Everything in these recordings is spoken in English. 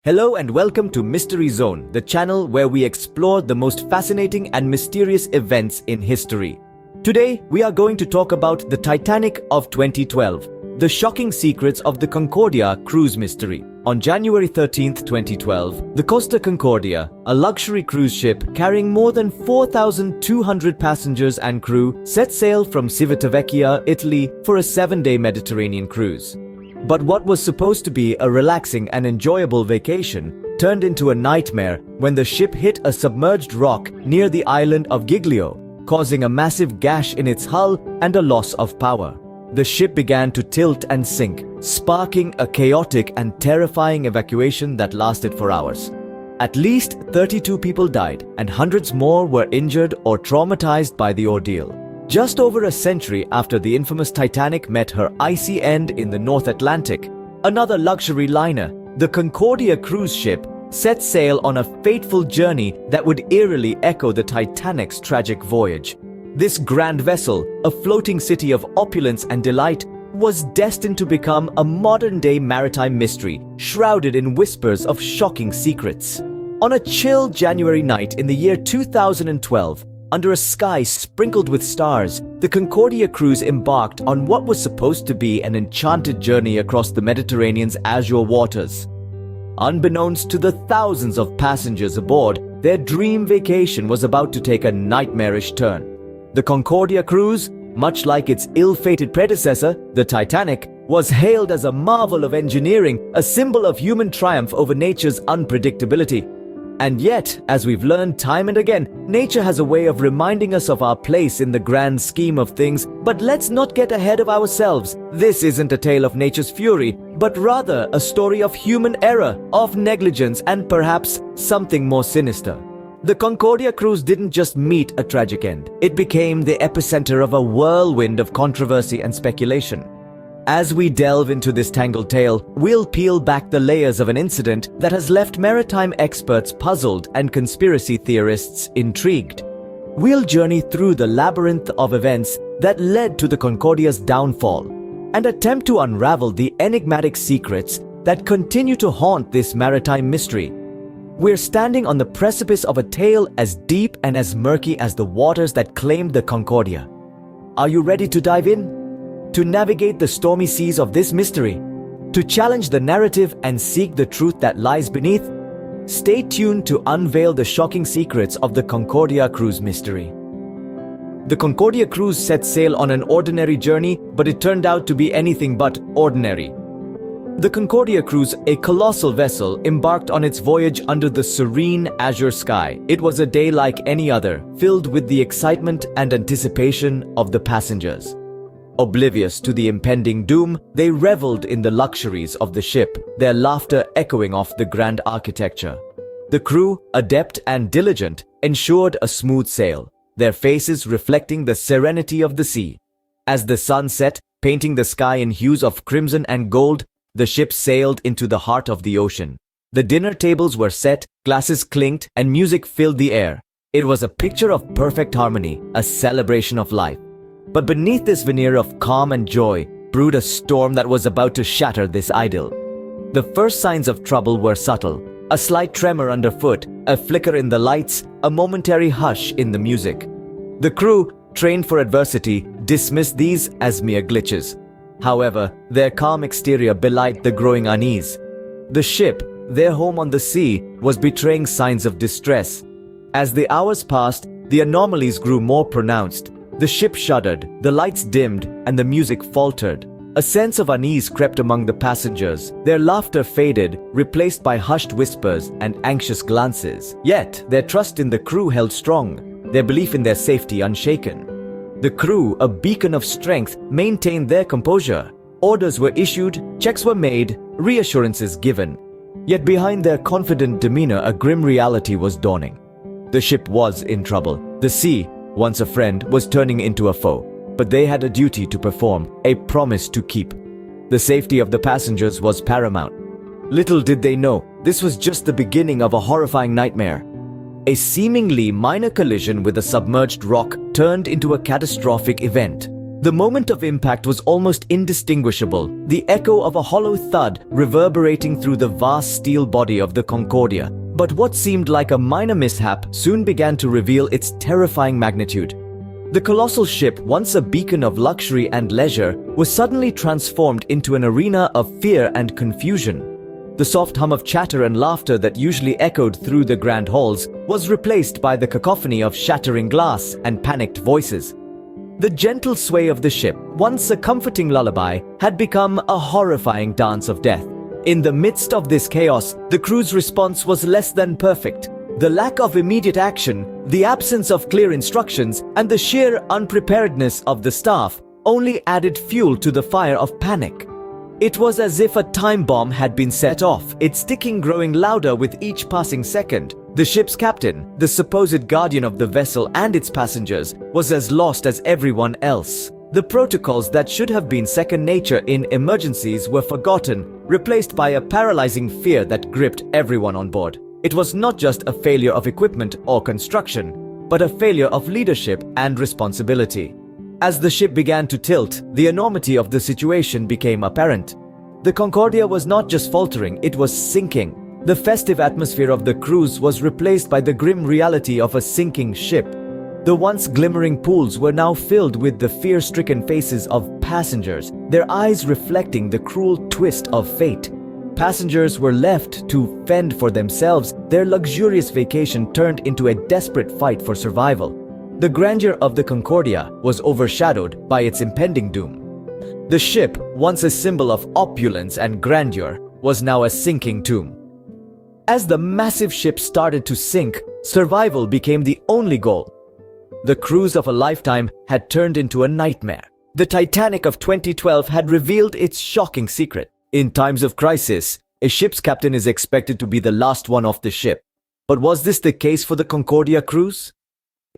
Hello and welcome to Mystery Zone, the channel where we explore the most fascinating and mysterious events in history. Today, we are going to talk about the Titanic of 2012, the shocking secrets of the Concordia cruise mystery. On January 13, 2012, the Costa Concordia, a luxury cruise ship carrying more than 4,200 passengers and crew, set sail from Civitavecchia, Italy for a 7-day Mediterranean cruise. But what was supposed to be a relaxing and enjoyable vacation turned into a nightmare when the ship hit a submerged rock near the island of Giglio, causing a massive gash in its hull and a loss of power. The ship began to tilt and sink, sparking a chaotic and terrifying evacuation that lasted for hours. At least 32 people died, and hundreds more were injured or traumatized by the ordeal. Just over a century after the infamous Titanic met her icy end in the North Atlantic, another luxury liner, the Concordia cruise ship, set sail on a fateful journey that would eerily echo the Titanic's tragic voyage. This grand vessel, a floating city of opulence and delight, was destined to become a modern-day maritime mystery, shrouded in whispers of shocking secrets. On a chill January night in the year 2012, under a sky sprinkled with stars, the Concordia cruise embarked on what was supposed to be an enchanted journey across the Mediterranean's azure waters. Unbeknownst to the thousands of passengers aboard, their dream vacation was about to take a nightmarish turn. The Concordia cruise, much like its ill-fated predecessor, the Titanic, was hailed as a marvel of engineering, a symbol of human triumph over nature's unpredictability. And yet, as we've learned time and again, nature has a way of reminding us of our place in the grand scheme of things. But let's not get ahead of ourselves. This isn't a tale of nature's fury, but rather a story of human error, of negligence, and perhaps something more sinister. The Concordia cruise didn't just meet a tragic end. It became the epicenter of a whirlwind of controversy and speculation. As we delve into this tangled tale, we'll peel back the layers of an incident that has left maritime experts puzzled and conspiracy theorists intrigued. We'll journey through the labyrinth of events that led to the Concordia's downfall and attempt to unravel the enigmatic secrets that continue to haunt this maritime mystery. We're standing on the precipice of a tale as deep and as murky as the waters that claimed the Concordia. Are you ready to dive in? To navigate the stormy seas of this mystery? To challenge the narrative and seek the truth that lies beneath? Stay tuned to unveil the shocking secrets of the Concordia cruise mystery. The Concordia cruise set sail on an ordinary journey, but it turned out to be anything but ordinary. The Concordia cruise, a colossal vessel, embarked on its voyage under the serene azure sky. It was a day like any other, filled with the excitement and anticipation of the passengers. Oblivious to the impending doom, they reveled in the luxuries of the ship, their laughter echoing off the grand architecture. The crew, adept and diligent, ensured a smooth sail, their faces reflecting the serenity of the sea. As the sun set, painting the sky in hues of crimson and gold, the ship sailed into the heart of the ocean. The dinner tables were set, glasses clinked, and music filled the air. It was a picture of perfect harmony, a celebration of life. But beneath this veneer of calm and joy brewed a storm that was about to shatter this idyll. The first signs of trouble were subtle. A slight tremor underfoot, a flicker in the lights, a momentary hush in the music. The crew, trained for adversity, dismissed these as mere glitches. However, their calm exterior belied the growing unease. The ship, their home on the sea, was betraying signs of distress. As the hours passed, the anomalies grew more pronounced. The ship shuddered, the lights dimmed, and the music faltered. A sense of unease crept among the passengers. Their laughter faded, replaced by hushed whispers and anxious glances. Yet, their trust in the crew held strong, their belief in their safety unshaken. The crew, a beacon of strength, maintained their composure. Orders were issued, checks were made, reassurances given. Yet behind their confident demeanor, a grim reality was dawning. The ship was in trouble. The sea, once a friend, was turning into a foe. But they had a duty to perform, a promise to keep. The safety of the passengers was paramount. Little did they know, this was just the beginning of a horrifying nightmare. A seemingly minor collision with a submerged rock turned into a catastrophic event. The moment of impact was almost indistinguishable, the echo of a hollow thud reverberating through the vast steel body of the Concordia. But what seemed like a minor mishap soon began to reveal its terrifying magnitude. The colossal ship, once a beacon of luxury and leisure, was suddenly transformed into an arena of fear and confusion. The soft hum of chatter and laughter that usually echoed through the grand halls was replaced by the cacophony of shattering glass and panicked voices. The gentle sway of the ship, once a comforting lullaby, had become a horrifying dance of death. In the midst of this chaos, the crew's response was less than perfect. The lack of immediate action, the absence of clear instructions, and the sheer unpreparedness of the staff only added fuel to the fire of panic. It was as if a time bomb had been set off, its ticking growing louder with each passing second. The ship's captain, the supposed guardian of the vessel and its passengers, was as lost as everyone else. The protocols that should have been second nature in emergencies were forgotten, replaced by a paralyzing fear that gripped everyone on board. It was not just a failure of equipment or construction, but a failure of leadership and responsibility. As the ship began to tilt, the enormity of the situation became apparent. The Concordia was not just faltering, it was sinking. The festive atmosphere of the cruise was replaced by the grim reality of a sinking ship. The once glimmering pools were now filled with the fear-stricken faces of passengers, their eyes reflecting the cruel twist of fate. Passengers were left to fend for themselves, their luxurious vacation turned into a desperate fight for survival. The grandeur of the Concordia was overshadowed by its impending doom. The ship, once a symbol of opulence and grandeur, was now a sinking tomb. As the massive ship started to sink, survival became the only goal. The cruise of a lifetime had turned into a nightmare. The Titanic of 2012 had revealed its shocking secret. In times of crisis, a ship's captain is expected to be the last one off the ship. But was this the case for the Concordia cruise?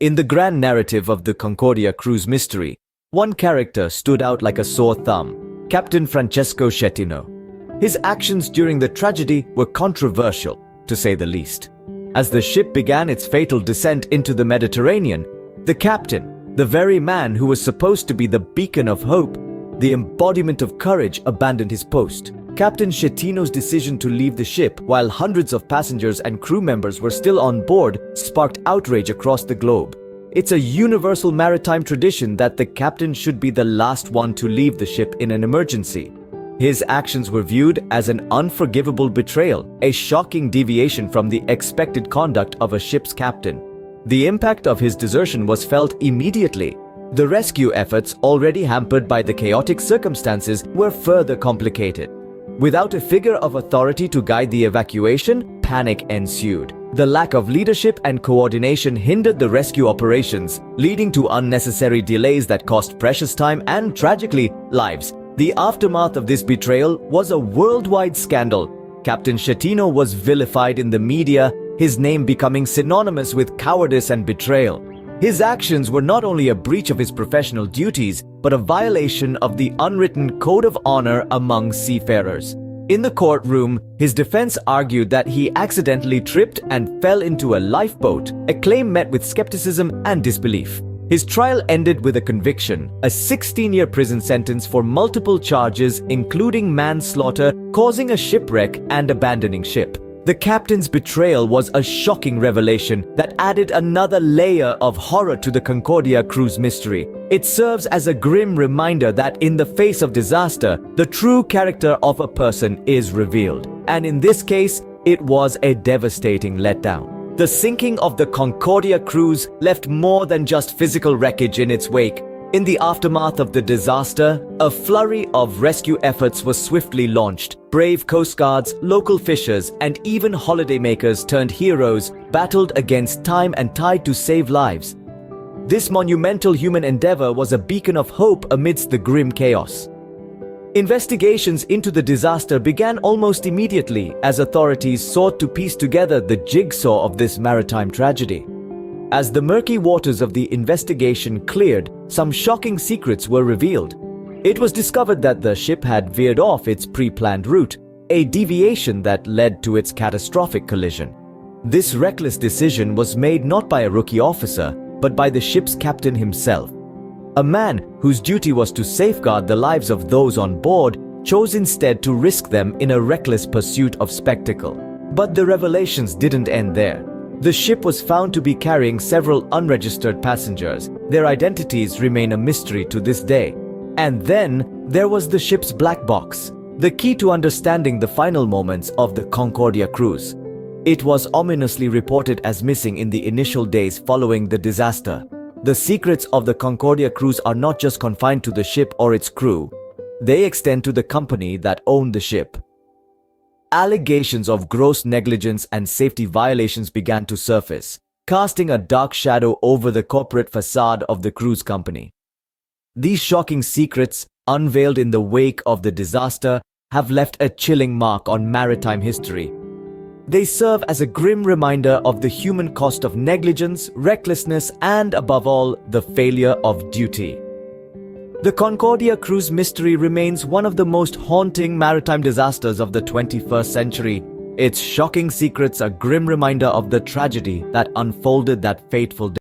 In the grand narrative of the Concordia cruise mystery, one character stood out like a sore thumb: Captain Francesco Schettino. His actions during the tragedy were controversial, to say the least. As the ship began its fatal descent into the Mediterranean, the captain, the very man who was supposed to be the beacon of hope, the embodiment of courage, abandoned his post. Captain Schettino's decision to leave the ship while hundreds of passengers and crew members were still on board sparked outrage across the globe. It's a universal maritime tradition that the captain should be the last one to leave the ship in an emergency. His actions were viewed as an unforgivable betrayal, a shocking deviation from the expected conduct of a ship's captain. The impact of his desertion was felt immediately. The rescue efforts, already hampered by the chaotic circumstances, were further complicated. Without a figure of authority to guide the evacuation, panic ensued. The lack of leadership and coordination hindered the rescue operations, leading to unnecessary delays that cost precious time and, tragically, lives. The aftermath of this betrayal was a worldwide scandal. Captain Schettino was vilified in the media, his name becoming synonymous with cowardice and betrayal. His actions were not only a breach of his professional duties, but a violation of the unwritten code of honor among seafarers. In the courtroom, his defense argued that he accidentally tripped and fell into a lifeboat, a claim met with skepticism and disbelief. His trial ended with a conviction, a 16-year prison sentence for multiple charges including manslaughter, causing a shipwreck, and abandoning ship. The captain's betrayal was a shocking revelation that added another layer of horror to the Concordia cruise mystery. It serves as a grim reminder that in the face of disaster, the true character of a person is revealed. And in this case, it was a devastating letdown. The sinking of the Concordia cruise left more than just physical wreckage in its wake. In the aftermath of the disaster, a flurry of rescue efforts was swiftly launched. Brave coast guards, local fishers, and even holidaymakers turned heroes battled against time and tide to save lives. This monumental human endeavor was a beacon of hope amidst the grim chaos. Investigations into the disaster began almost immediately as authorities sought to piece together the jigsaw of this maritime tragedy. As the murky waters of the investigation cleared, some shocking secrets were revealed. It was discovered that the ship had veered off its pre-planned route, a deviation that led to its catastrophic collision. This reckless decision was made not by a rookie officer, but by the ship's captain himself. A man whose duty was to safeguard the lives of those on board chose instead to risk them in a reckless pursuit of spectacle. But the revelations didn't end there. The ship was found to be carrying several unregistered passengers. Their identities remain a mystery to this day. And then there was the ship's black box, the key to understanding the final moments of the Concordia cruise. It was ominously reported as missing in the initial days following the disaster. The secrets of the Concordia cruise are not just confined to the ship or its crew. They extend to the company that owned the ship. Allegations of gross negligence and safety violations began to surface, casting a dark shadow over the corporate facade of the cruise company. These shocking secrets, unveiled in the wake of the disaster, have left a chilling mark on maritime history. They serve as a grim reminder of the human cost of negligence, recklessness, and above all, the failure of duty. The Concordia cruise mystery remains one of the most haunting maritime disasters of the 21st century. Its shocking secrets are a grim reminder of the tragedy that unfolded that fateful day.